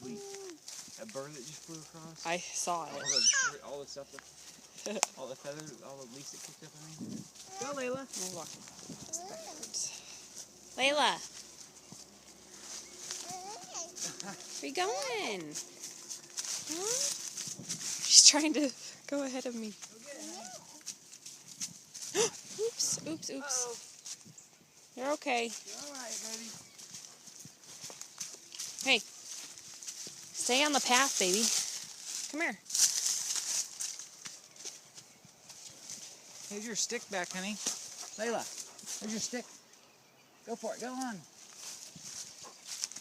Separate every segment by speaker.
Speaker 1: sweet. That bird that just flew across.
Speaker 2: I saw it.
Speaker 1: All the stuff that, all the feathers, all the leaves that kicked up on me. Go, Layla.
Speaker 2: We'll walk past backwards. Layla. Where you going? Huh? She's trying to go ahead of me. Oops, oops, oops.
Speaker 1: Uh-oh.
Speaker 2: You're okay.
Speaker 1: You're all right, baby.
Speaker 2: Hey, stay on the path, baby. Come here.
Speaker 1: Here's your stick back, honey. Layla, here's your stick. Go for it. Go on.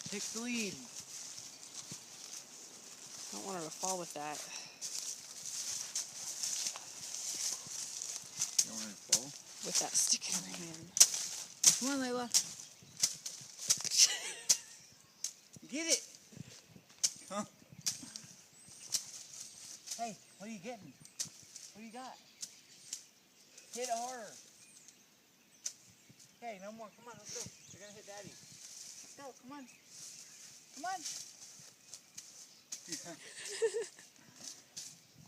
Speaker 1: Take the lead.
Speaker 2: I don't want her to fall with that.
Speaker 1: You don't want her to fall?
Speaker 2: With that stick in her hand.
Speaker 1: Come on, Layla. Get it. Huh? Hey, what are you getting? What do you got? Hit it harder. Okay, no more. Come on, let's go. You're going to hit Daddy. Let's go. Come on. Come on.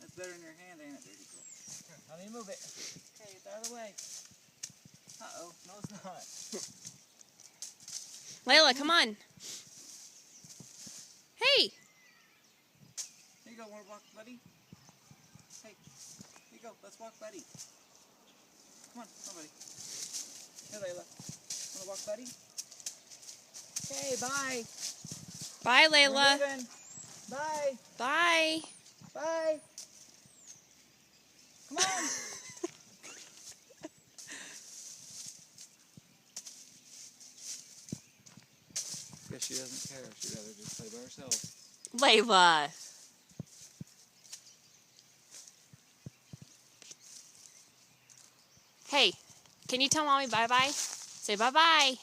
Speaker 1: That's better in your hand, ain't it, baby girl? Here, let me move it. Okay, it's out of the way. Uh-oh. No, it's not.
Speaker 2: Layla, come on. Hey.
Speaker 1: Here you go. Want to walk, buddy? Hey, here you go. Let's walk, buddy. Come on, buddy. Here, Layla. Want to walk, buddy? Okay, bye.
Speaker 2: Bye,
Speaker 1: We're
Speaker 2: Layla.
Speaker 1: leaving. Bye.
Speaker 2: Bye.
Speaker 1: Bye. Come on. Guess she doesn't care. She'd rather just play by herself.
Speaker 2: Layla. Hey, can you tell Mommy bye-bye? Say bye-bye.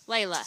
Speaker 2: Layla.